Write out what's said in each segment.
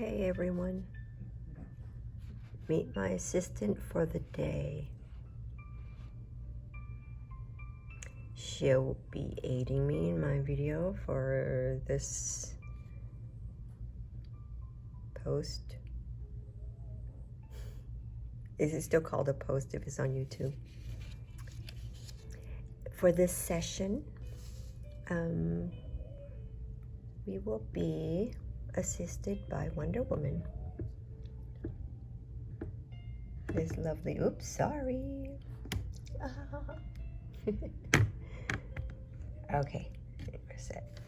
Okay, everyone, meet my assistant for the day. She'll be aiding me in my video for this post. Is it still called a post if it's on YouTube? For this session, we will be assisted by Wonder Woman. This lovely, oops, sorry. Okay, we're set.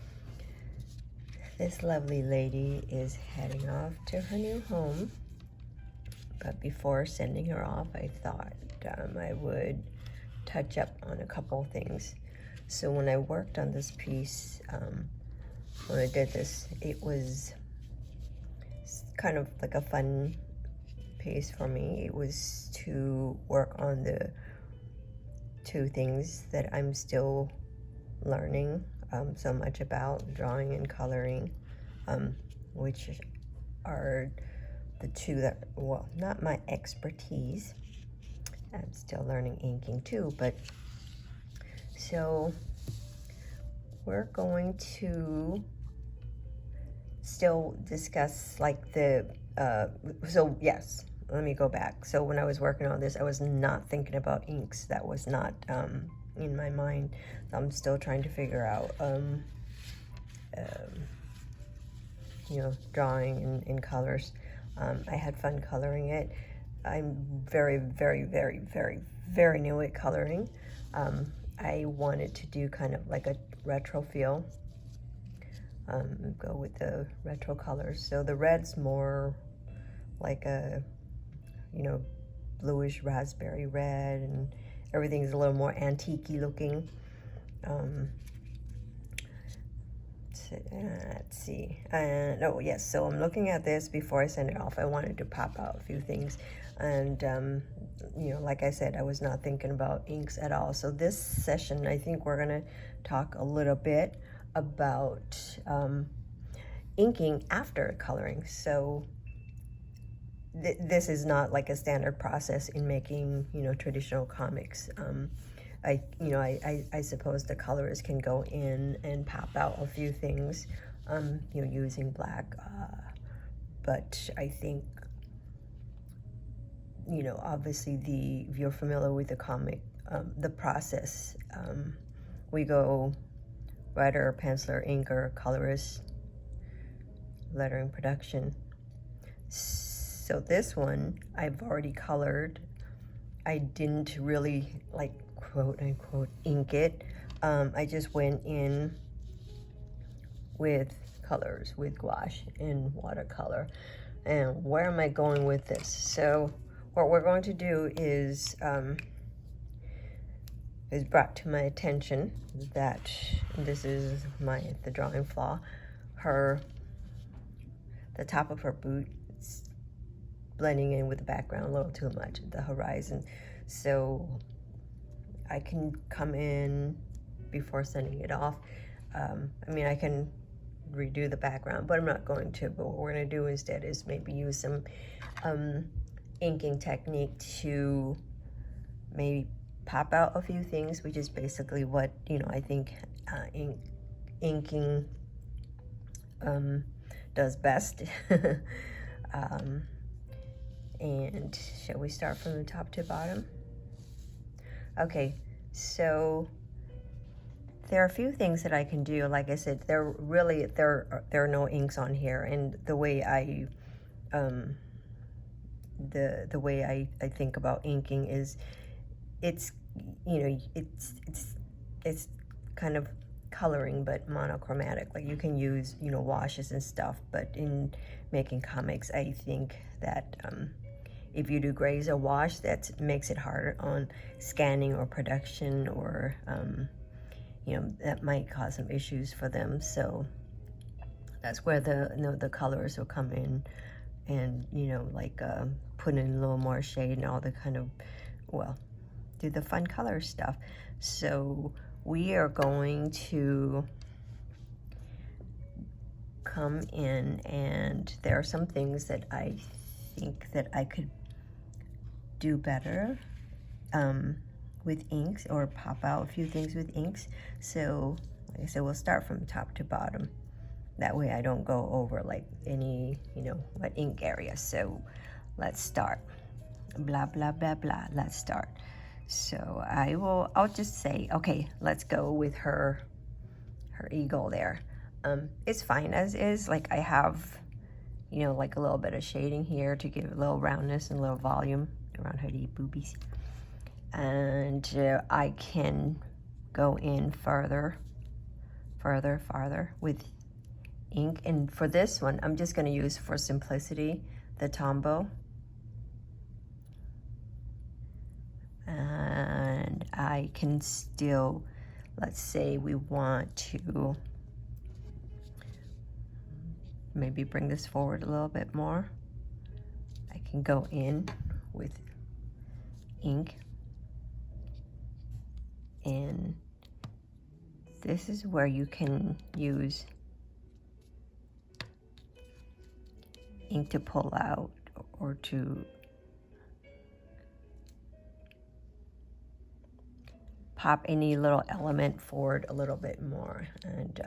This lovely lady is heading off to her new home, but before sending her off, I thought I would touch up on a couple things. So when I worked on this piece, when I did this, it was kind of like a fun piece for me. It was to work on the two things that I'm still learning so much about, drawing and coloring, which are the two that, well, not my expertise. I'm still learning inking too, but so we're going to still discuss like the, so yes, let me go back. So when I was working on this, I was not thinking about inks. That was not in my mind. I'm still trying to figure out, you know, drawing in colors. I had fun coloring it. I'm very, very, very, very, very new at coloring. I wanted to do kind of like a retro feel. Go with the retro colors. So the red's more like a, you know, bluish raspberry red, and everything's a little more antique-y looking. Let's see. Oh yes, so I'm looking at this before I send it off. I wanted to pop out a few things, and you know, like I said, I was not thinking about inks at all. So this session, I think we're gonna talk a little bit about inking after coloring. So this is not like a standard process in making, you know, traditional comics. I suppose the colorist can go in and pop out a few things, you know, using black, but I think, you know, obviously if you're familiar with the comic, the process, we go writer, penciler, inker, colorist, lettering, production. So this one, I've already colored. I didn't really like quote unquote ink it. I just went in with colors, with gouache and watercolor. And where am I going with this? So what we're going to do is brought to my attention that this is the drawing flaw. The top of her boot is blending in with the background a little too much, the horizon. So I can come in before sending it off. I mean, I can redo the background, but I'm not going to. But what we're going to do instead is maybe use some inking technique to maybe pop out a few things, which is basically what, you know, I think inking does best. And shall we start from the top to bottom? Okay, so there are a few things that I can do. Like I said, there are no inks on here, and the way I the way I think about inking is it's, you know, it's kind of coloring but monochromatic. Like you can use, you know, washes and stuff, but in making comics, I think that if you do grays or wash, that makes it harder on scanning or production, or you know, that might cause some issues for them. So that's where the colors will come in, and, you know, like put in a little more shade and all the kind of, well, do the fun color stuff. So we are going to come in, and there are some things that I think that I could do better with inks, or pop out a few things with inks. So like I said, we'll start from top to bottom. That way I don't go over like any, you know, what ink area. So let's start. Blah, blah, blah, blah. Let's start. So I'll just say, okay, let's go with her eagle there. It's fine as is. Like I have, you know, like a little bit of shading here to give a little roundness and a little volume around her boobies. And I can go in farther with ink. And for this one, I'm just going to use, for simplicity, the Tombow. And I can still, let's say we want to maybe bring this forward a little bit more. I can go in with ink. And this is where you can use ink to pull out, or to pop any little element forward a little bit more. And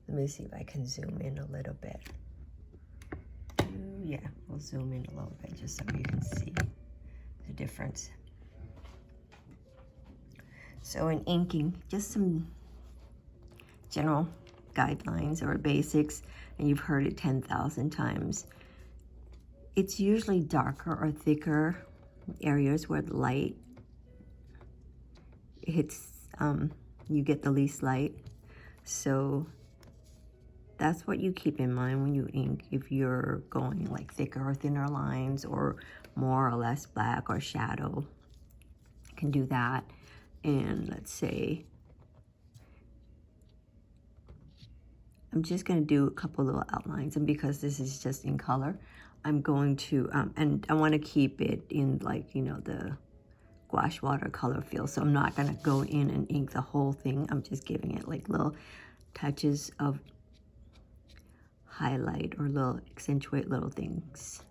let me see if I can zoom in a little bit. Yeah, we'll zoom in a little bit just so you can see the difference. So in inking, just some general guidelines or basics, and you've heard it 10,000 times. It's usually darker or thicker areas where the light hits, you get the least light. So that's what you keep in mind when you ink. If you're going like thicker or thinner lines, or more or less black or shadow, you can do that. And let's say, I'm just going to do a couple little outlines, and because this is just in color, I'm going to, and I want to keep it in, like, you know, the gouache watercolor feel. So I'm not going to go in and ink the whole thing. I'm just giving it like little touches of highlight, or little accentuate little things.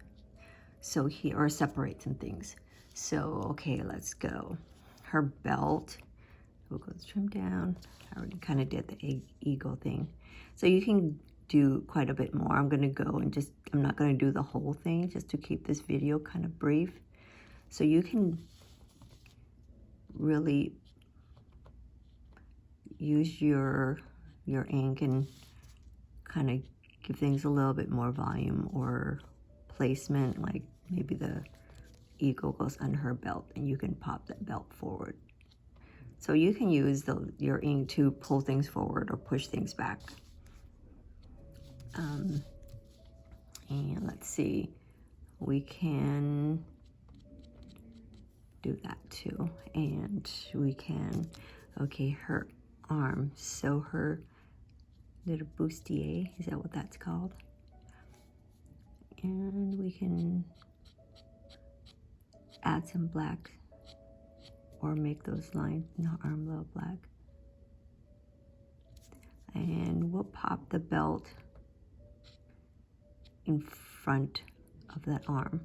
So here, or separate some things. So, okay, let's go. Her belt, we'll go trim down. I already kind of did the eagle thing. So you can do quite a bit more. I'm gonna go and just, I'm not gonna do the whole thing, just to keep this video kind of brief. So you can really use your ink and kind of give things a little bit more volume or placement, like maybe the eagle goes under her belt, and you can pop that belt forward. So you can use your ink to pull things forward or push things back. And let's see, we can do that too. And we can, okay, her arm. So her little bustier, is that what that's called? And we can add some black, or make those lines in the arm a little black. And we'll pop the belt in front of that arm.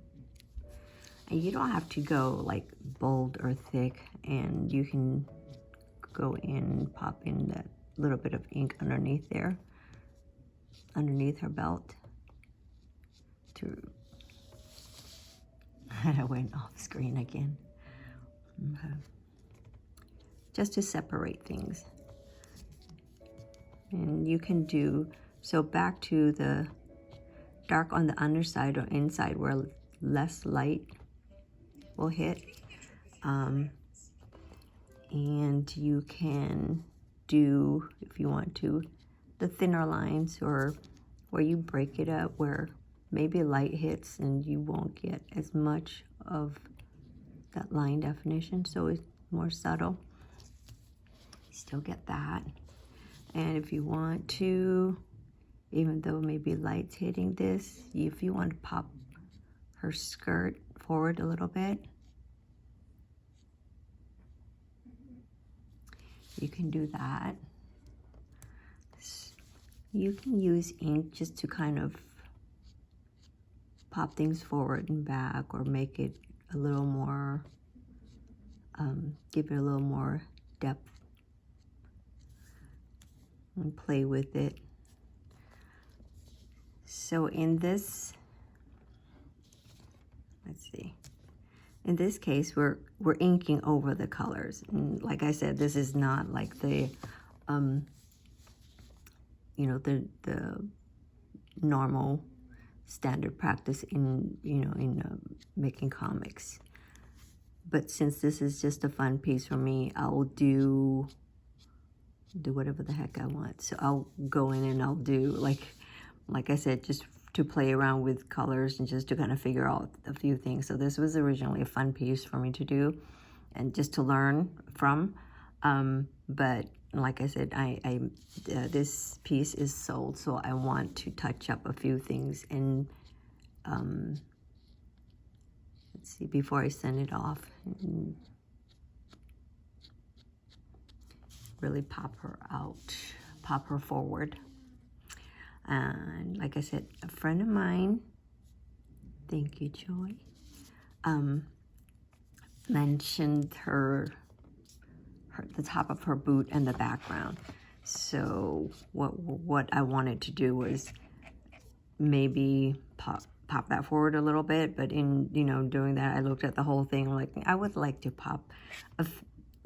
And you don't have to go like bold or thick, and you can go in and pop in that little bit of ink underneath there, underneath her belt. I went off screen again. Okay. Just to separate things. And you can do, so back to the dark on the underside or inside where less light will hit. And you can do, if you want to, the thinner lines, or where you break it up where maybe light hits and you won't get as much of that line definition, so it's more subtle. Still get that. And if you want to, even though maybe light's hitting this, if you want to pop her skirt forward a little bit, you can do that. You can use ink just to kind of pop things forward and back, or make it a little more, give it a little more depth, and play with it. So in this, let's see, in this case, we're inking over the colors. And like I said, this is not like the, you know, the normal standard practice in, you know, in making comics. But since this is just a fun piece for me, I'll do whatever the heck I want. So I'll go in and I'll do, like I said, just to play around with colors and just to kind of figure out a few things. So this was originally a fun piece for me to do and just to learn from. But like I said, this piece is sold, so I want to touch up a few things. And let's see, before I send it off, really pop her out, pop her forward. And like I said, a friend of mine, thank you, Joy, mentioned the top of her boot and the background. So what I wanted to do was maybe pop that forward a little bit, but in, you know, doing that, I looked at the whole thing like I would like to pop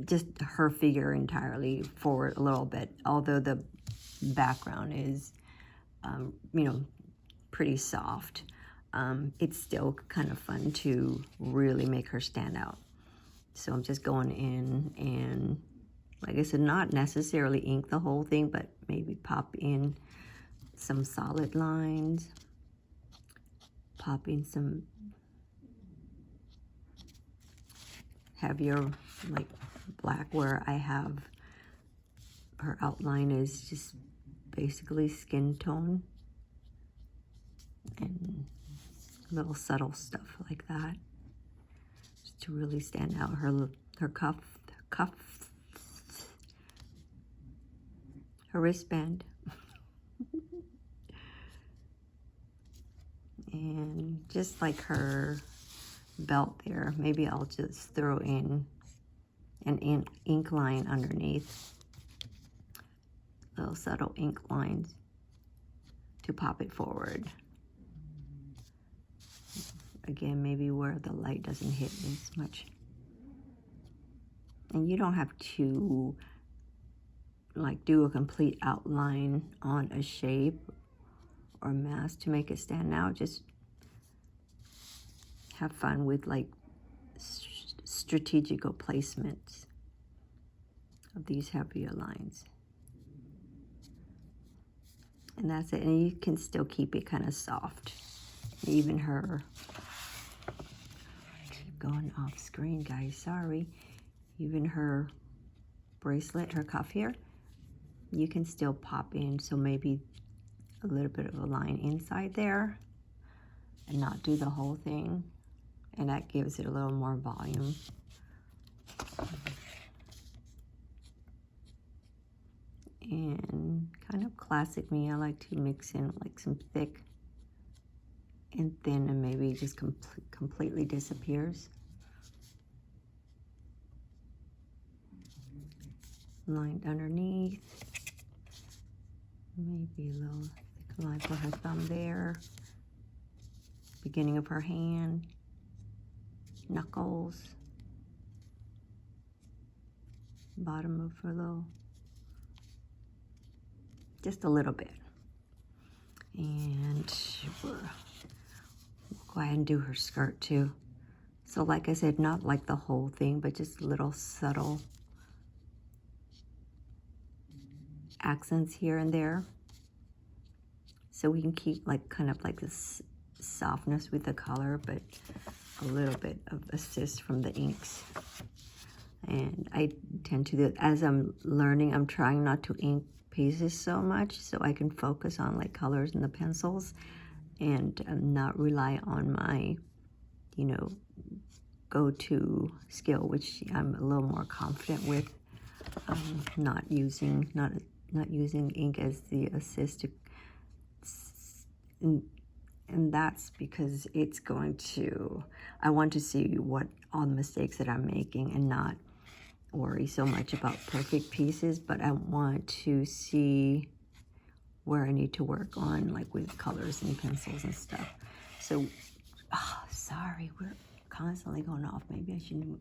just her figure entirely forward a little bit, although the background is, you know, pretty soft. It's still kind of fun to really make her stand out. So I'm just going in and, like I said, not necessarily ink the whole thing, but maybe pop in some solid lines, pop in some heavier, like black, where I have her outline is just basically skin tone, and little subtle stuff like that, just to really stand out. Her cuff, her wristband, and just like her belt there. Maybe I'll just throw in an ink line underneath, little subtle ink lines to pop it forward. Again, maybe where the light doesn't hit as much. And you don't have to like do a complete outline on a shape or mask to make it stand out. Just have fun with like strategical placements of these heavier lines. And that's it. And you can still keep it kind of soft. Even her, I keep going off screen, guys, sorry. Even her bracelet, her cuff here, you can still pop in, so maybe a little bit of a line inside there and not do the whole thing. And that gives it a little more volume. And kind of classic me, I like to mix in like some thick and thin, and maybe it just completely disappears. Lined underneath. Maybe a little thick line for her thumb there. Beginning of her hand. Knuckles. Bottom of her little. Just a little bit. And we'll go ahead and do her skirt too. So like I said, not like the whole thing, but just little subtle accents here and there. So we can keep like kind of like this softness with the color, but a little bit of assist from the inks. And I tend to do, as I'm learning, I'm trying not to ink pieces so much, so I can focus on like colors and the pencils, and not rely on my, you know, go-to skill, which I'm a little more confident with. Not not using ink as the assist to, and that's because it's going to, I want to see what all the mistakes that I'm making and not worry so much about perfect pieces, but I want to see where I need to work on, like with colors and pencils and stuff. So, oh, sorry, we're constantly going off. Maybe I should move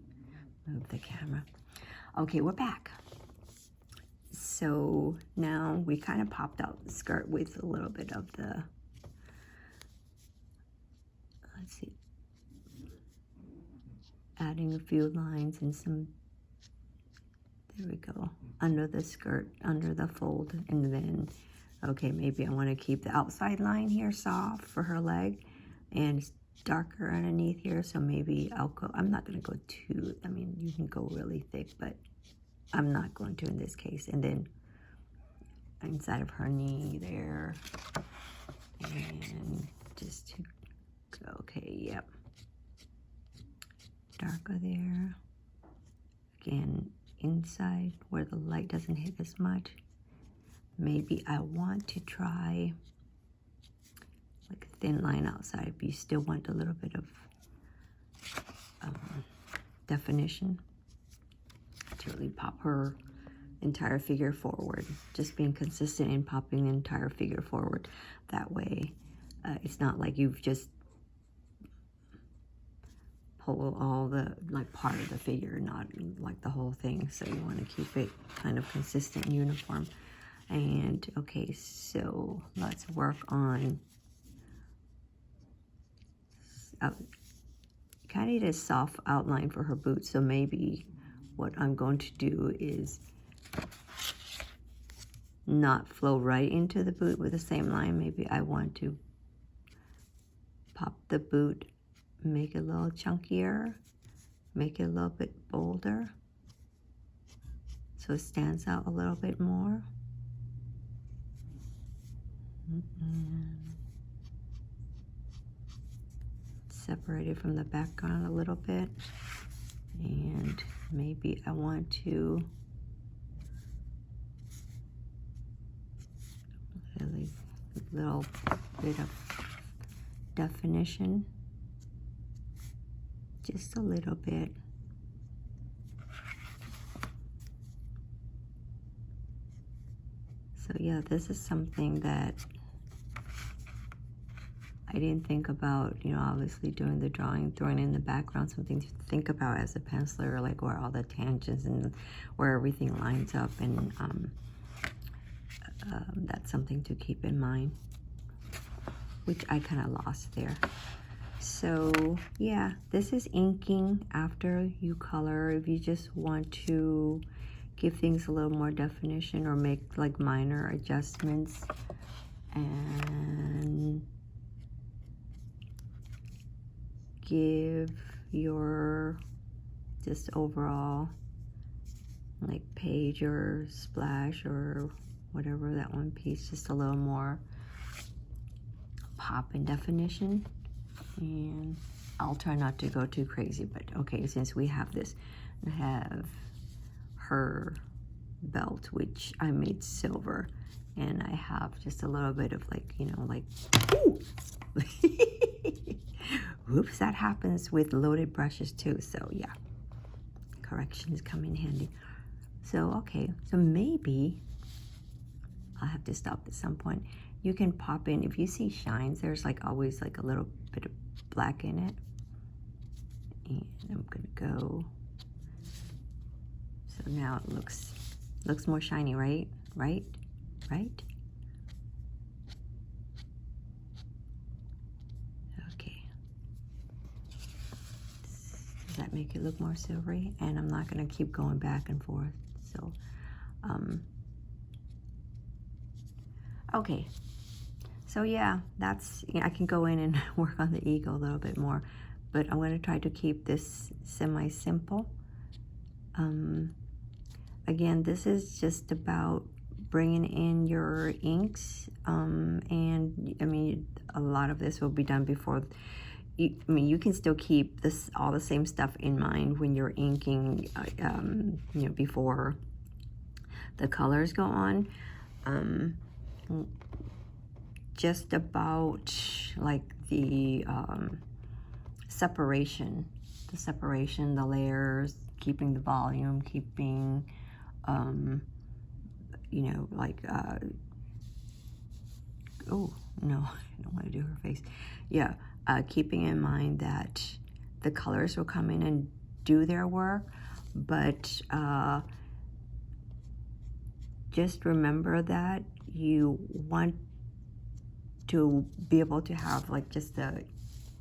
the camera. Okay, we're back. So now we kind of popped out the skirt with a little bit of the, let's see, adding a few lines and some, there we go, under the skirt, under the fold, and then, okay, maybe I want to keep the outside line here soft for her leg, and it's darker underneath here, so maybe I'll go, I'm not going to go too, I mean, you can go really thick, but I'm not going to in this case. And then inside of her knee there, and just to go, okay, yep, darker there, again, inside where the light doesn't hit as much. Maybe I want to try like a thin line outside, but you still want a little bit of definition to really pop her entire figure forward. Just being consistent in popping the entire figure forward. That way, it's not like you've just pulled all the, like part of the figure, not like the whole thing. So you want to keep it kind of consistent and uniform. And okay, so let's work on, kind of need a soft outline for her boots. So maybe what I'm going to do is not flow right into the boot with the same line. Maybe I want to pop the boot, make it a little chunkier, make it a little bit bolder, so it stands out a little bit more. Separate it from the background a little bit, and maybe I want to really a little bit of definition, just a little bit. So yeah, this is something that I didn't think about, you know, obviously doing the drawing, throwing in the background, something to think about as a penciler, like where all the tangents and where everything lines up, and that's something to keep in mind, which I kind of lost there. So yeah, this is inking after you color. If you just want to give things a little more definition or make like minor adjustments, and give your just overall like page or splash or whatever, that one piece, just a little more pop and definition. And I'll try not to go too crazy, but okay, since we have this, I have her belt, which I made silver, and I have just a little bit of like, you know, like, ooh! Oops, that happens with loaded brushes too. So yeah, corrections come in handy. So okay, so maybe I'll have to stop at some point. You can pop in, if you see shines, there's like always like a little bit of black in it. And I'm gonna go, so now it looks more shiny, right? Right? Okay. Does that make it look more silvery? And I'm not gonna keep going back and forth. So, okay. So yeah, that's, I can go in and work on the ego a little bit more, but I'm going to try to keep this semi-simple. Again, this is just about bringing in your inks, and I mean, a lot of this will be done before. I mean, you can still keep this, all the same stuff in mind when you're inking, you know, before the colors go on. just about like the separation, the layers, keeping the volume, keeping, you know, like, oh, no, I don't want to do her face. Yeah, keeping in mind that the colors will come in and do their work, but just remember that you want to be able to have like just the,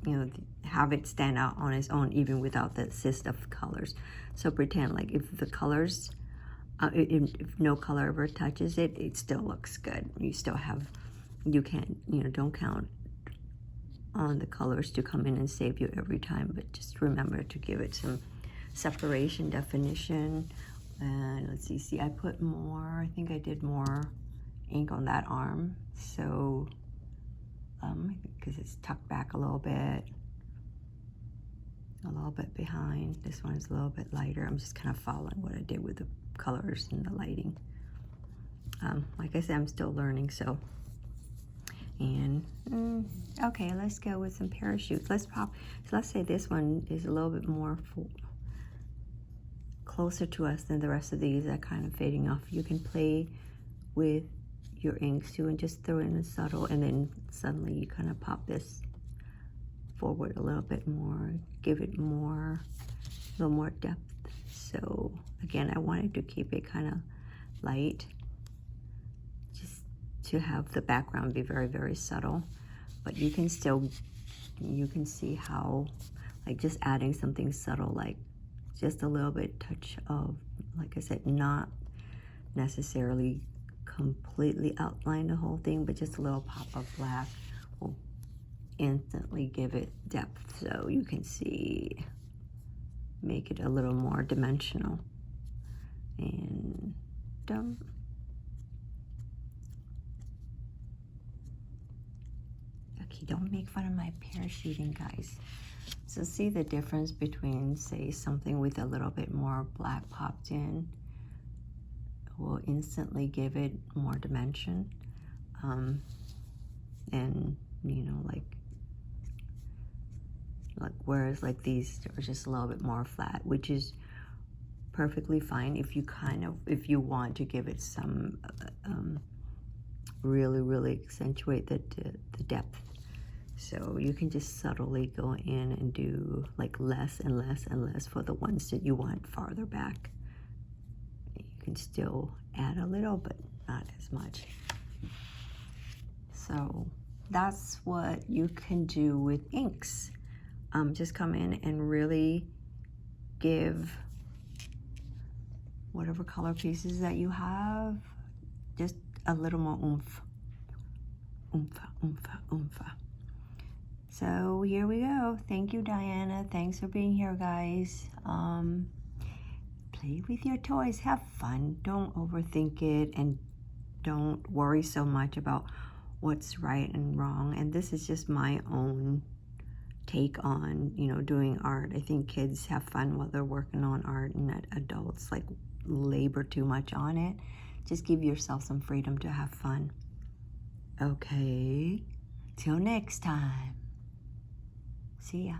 you know, have it stand out on its own even without the assist of colors. So pretend like if the colors, if no color ever touches it, it still looks good. You still have, you can't, you know, don't count on the colors to come in and save you every time, but just remember to give it some separation, definition. And let's see, I put more, I think I did more ink on that arm, so because it's tucked back a little bit behind. This one is a little bit lighter. I'm just kind of following what I did with the colors and the lighting. Like I said, I'm still learning, so. And okay, let's go with some parachutes. Let's pop, so let's say this one is a little bit more closer to us than the rest of these that kind of fading off. You can play with your inks too and just throw in a subtle, and then suddenly you kind of pop this forward a little bit more, give it more, a little more depth. So again, I wanted to keep it kind of light, just to have the background be very, very subtle, but you can still, you can see how, like just adding something subtle, like just a little bit touch of, like I said, not necessarily completely outline the whole thing, but just a little pop of black will instantly give it depth, so you can see, make it a little more dimensional. And okay, don't make fun of my parachuting, guys. So see the difference between, say, something with a little bit more black popped in will instantly give it more dimension, and you know, like whereas like these are just a little bit more flat, which is perfectly fine if you kind of, if you want to give it some really accentuate the depth. So you can just subtly go in and do like less and less and less for the ones that you want farther back. You can still add a little, but not as much. So that's what you can do with inks. Just come in and really give whatever color pieces that you have just a little more oomph. So here we go. Thank you, Diana. Thanks for being here, guys. Play with your toys. Have fun. Don't overthink it, and don't worry so much about what's right and wrong. And this is just my own take on, you know, doing art. I think kids have fun while they're working on art, and that adults like labor too much on it. Just give yourself some freedom to have fun. Okay, till next time. See ya.